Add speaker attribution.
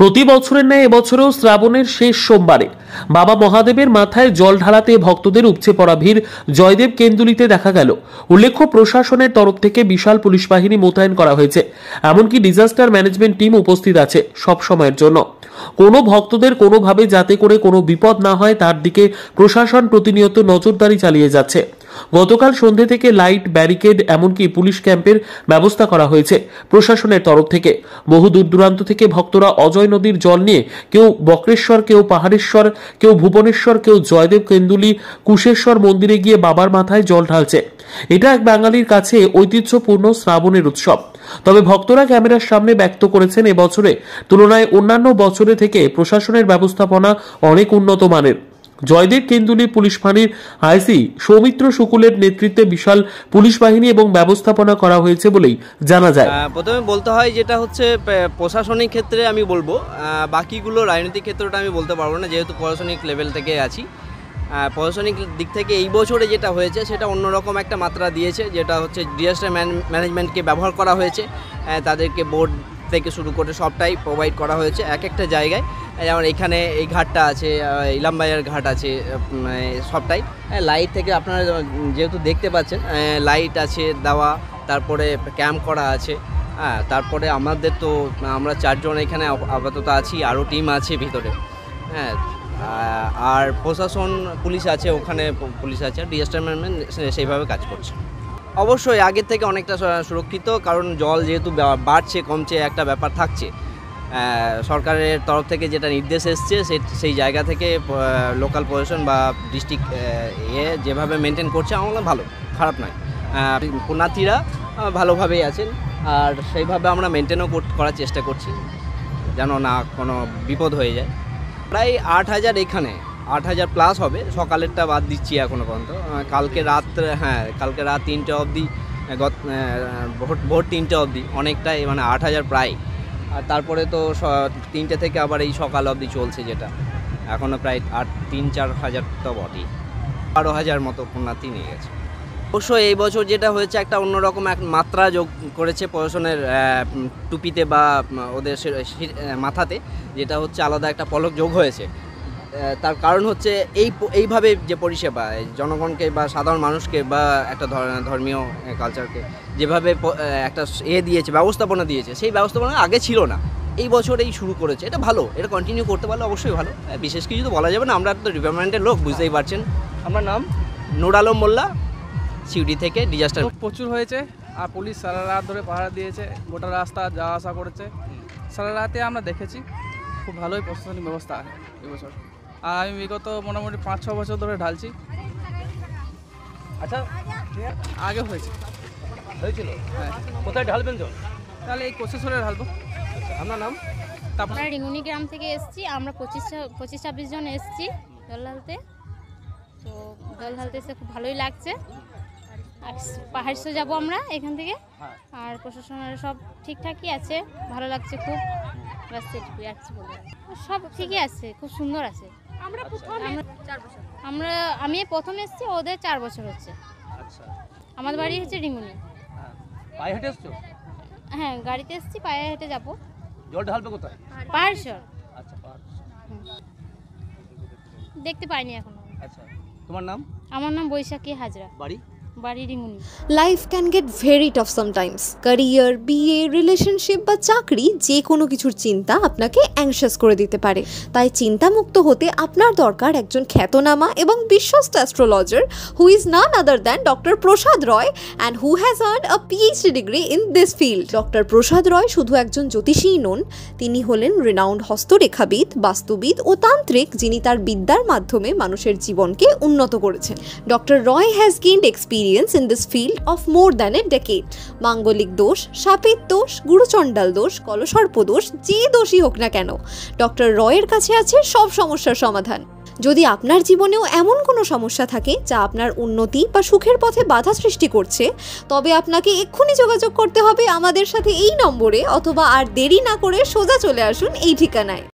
Speaker 1: প্রতি বছরের ন্যায় এবছরেও শ্রাবণের শেষ সোমবারে বাবা মহাদেবের মাথায় জল ঢালাতে ভক্তদের উপচে পড়া ভিড় জয়দেব কেন্দুলিতে দেখা গেল। উল্লেখ্য, প্রশাসনের তরফ থেকে বিশাল পুলিশ বাহিনী মোতায়েন করা হয়েছে, এমনকি ডিজাস্টার ম্যানেজমেন্ট টিম উপস্থিত আছে সব সময়ের জন্য। কোনো ভক্তদের কোনোভাবে যাতে করে কোনো বিপদ না হয় তার দিকে প্রশাসন প্রতিনিয়ত নজরদারি চালিয়ে যাচ্ছে। গতকাল সন্ধ্যে থেকে লাইট, ব্যারিকেড, এমনকি পুলিশ ক্যাম্পের ব্যবস্থা করা হয়েছে প্রশাসনের তরফ থেকে। বহু দূর দূরান্ত থেকে ভক্তরা অজয় নদীর জল নিয়ে কেউ বক্রেশ্বর, কেউ পাহাড়েশ্বর, কেউ ভুবনেশ্বর, কেউ জয়দেব কেন্দুলি, কুশেশ্বর মন্দিরে গিয়ে বাবার মাথায় জল ঢালছে। এটা এক বাঙালির কাছে ঐতিহ্যপূর্ণ শ্রাবণের উৎসব। তবে ভক্তরা ক্যামেরার সামনে ব্যক্ত করেছেন এবছরে তুলনায় অন্যান্য বছরে থেকে প্রশাসনের ব্যবস্থাপনা অনেক উন্নত মানের। জয়দেব কেন্দুলি পুলিশ ফাঁড়ির আইসি সৌমিত্র শুকুলের নেতৃত্বে বিশাল পুলিশ বাহিনী এবং ব্যবস্থাপনা করা হয়েছে বলেই জানা যায়।
Speaker 2: প্রথমে বলতে হয় যেটা হচ্ছে প্রশাসনিক ক্ষেত্রে আমি বলবো, বাকিগুলো রাজনৈতিক ক্ষেত্রটা আমি বলতে পারবো না, যেহেতু প্রশাসনিক লেভেল থেকে আছি। প্রশাসনিক দিক থেকে এই বছরে যেটা হয়েছে সেটা অন্যরকম একটা মাত্রা দিয়েছে, যেটা হচ্ছে ডিজাস্টার ম্যানেজমেন্টকে ব্যবহার করা হয়েছে। তাদেরকে বোর্ড থেকে শুরু করে সবটাই প্রোভাইড করা হয়েছে এক একটা জায়গায়। যেমন এখানে এই ঘাটটা আছে, ইলামবাজার ঘাট আছে, সবটাই লাইট থেকে আপনারা যেহেতু দেখতে পাচ্ছেন লাইট আছে দেওয়া, তারপরে ক্যাম্প করা আছে। তারপরে আমাদের তো আমরা 4 জন এখানে আপাতত আছি, আরও টিম আছে ভিতরে। আর প্রশাসন পুলিশ আছে, ওখানে পুলিশ আছে, ডিজাস্টার ম্যানেজমেন্ট সেইভাবে কাজ করছে। অবশ্যই আগের থেকে অনেকটা সুরক্ষিত, কারণ জল যেহেতু বাড়ছে কমছে একটা ব্যাপার থাকছে। সরকারের তরফ থেকে যেটা নির্দেশ এসছে সেই জায়গা থেকে লোকাল প্রশাসন বা ডিস্ট্রিক্ট যেভাবে মেনটেন করছে আমাদের ভালো, খারাপ নয়। পুণ্যার্থীরা ভালোভাবেই আছেন, আর সেইভাবে আমরা মেনটেনও করার চেষ্টা করছি যেন না কোনো বিপদ হয়ে যায়। প্রায় 8000 এখানে 8000 প্লাস হবে, সকালেরটা বাদ দিচ্ছি এখনও পর্যন্ত। কালকে রাত 3টে অবধি, ভোর 3টে অবধি অনেকটাই, মানে 8000 প্রায়। আর তারপরে তো 3টে থেকে আবার এই সকাল অবধি চলছে, যেটা এখনও প্রায় 3-4 হাজার তো বটেই, 12,000 মতো পুণ্যার্থী নিয়ে গেছে। অবশ্যই এই বছর যেটা হয়েছে একটা অন্যরকম এক মাত্রা যোগ করেছে প্রশাসনের টুপিতে বা ওদের মাথাতে, যেটা হচ্ছে আলাদা একটা পলক যোগ হয়েছে। তার কারণ হচ্ছে এইভাবে যে পরিষেবা জনগণকে বা সাধারণ মানুষকে বা একটা ধর্মীয় কালচারকে যেভাবে একটা দিয়েছে, ব্যবস্থাপনা দিয়েছে, সেই ব্যবস্থাপনা আগে ছিল না, এই বছর এই শুরু করেছে। এটা ভালো, এটা কন্টিনিউ করতে পারলে অবশ্যই ভালো। বিশেষ কিছু তো বলা যাবে না, আমরা তো ডিপার্টমেন্টের লোক, বুঝতেই পারছেন। আমার নাম নুর আলম মোল্লা, সিউড়ি থেকে। ডিজাস্টার
Speaker 3: প্রচুর হয়েছে, আর পুলিশ সারা রাত ধরে পাহারা দিয়েছে, গোটা রাস্তা যাওয়া আসা করেছে। সারা রাতে আমরা দেখেছি, খুব ভালোই প্রশাসনিক ব্যবস্থা এবছর। আর আমি বিগত মোটামুটি 5-6 বছর ধরে ঢালছি।
Speaker 4: আচ্ছা,
Speaker 3: আগে হয়েছিল।
Speaker 4: হ্যাঁ, কোথায় ঢালবেন জল?
Speaker 3: তাহলে এই কোশেশ্বরে ঢালবো।
Speaker 4: আপনার নাম?
Speaker 3: তারপর
Speaker 5: আমরা রিঙ্গুনি গ্রাম থেকে এসেছি, আমরা 25-26 জন এসেছি জল ঢালতে। তো জল ঢালতে এসে খুব ভালোই লাগছে। আর পাহাড়ে যাবো আমরা এখান থেকে, আর প্রশাসনের সব ঠিকঠাকই আছে, ভালো লাগছে খুব। সব ঠিকই আছে, খুব সুন্দর আছে। আমি প্রথম এসেছি, ওদের 4 বছর হচ্ছে। আমাদের বাড়ি হচ্ছে রিঙ্গুনি।
Speaker 4: পায়ে হেঁটে এসছো?
Speaker 5: হ্যাঁ, গাড়িতে এসেছি, পায়ে হেঁটে যাবো।
Speaker 4: জল ঢালবে কোথায়?
Speaker 5: পাহাড়েশ্বর।
Speaker 4: আচ্ছা,
Speaker 5: দেখতে পাইনি এখনো।
Speaker 4: আচ্ছা, তোমার নাম?
Speaker 5: আমার নাম বৈশাখী হাজরা,
Speaker 4: বাড়ি?
Speaker 5: বাড়ি রিঙ্গুনি।
Speaker 6: Life can get very tough sometimes. Career, বিয়ে, রিলেশনশিপ বা চাকরি, যে কোনো কিছুর চিন্তা আপনাকে অ্যাংশাস করে দিতে পারে। তাই চিন্তামুক্ত হতে আপনার দরকার একজন খ্যাতনামা এবং বিশ্বস্ত astrologer who is none other than doctor Prasad Roy and who has earned a PhD degree in this field. Doctor Prasad Roy শুধু একজন জ্যোতিষীই নন, তিনি হলেন রিনাউন্ড হস্তরেখাবিদ, বাস্তুবিদ ও তান্ত্রিক, যিনি তার বিদ্যার মাধ্যমে মানুষের জীবনকে উন্নত করেছেন। Doctor Roy has gained experience in this field of more than a decade. মাঙ্গলিক দোষ, সাপের দোষ, গুরুচণ্ডাল দোষ, কলসর্প দোষ, যে দোষই হোক না কেন, ডক্টর রয়ের কাছে আছে সব সমস্যার সমাধান। যদি আপনার জীবনেও এমন কোনো সমস্যা থাকে যা আপনার উন্নতি বা সুখের পথে বাধা সৃষ্টি করছে, তবে আপনাকে এক্ষুনি যোগাযোগ করতে হবে আমাদের সাথে এই নম্বরে, অথবা আর দেরি না করে সোজা চলে আসুন এই ঠিকানায়।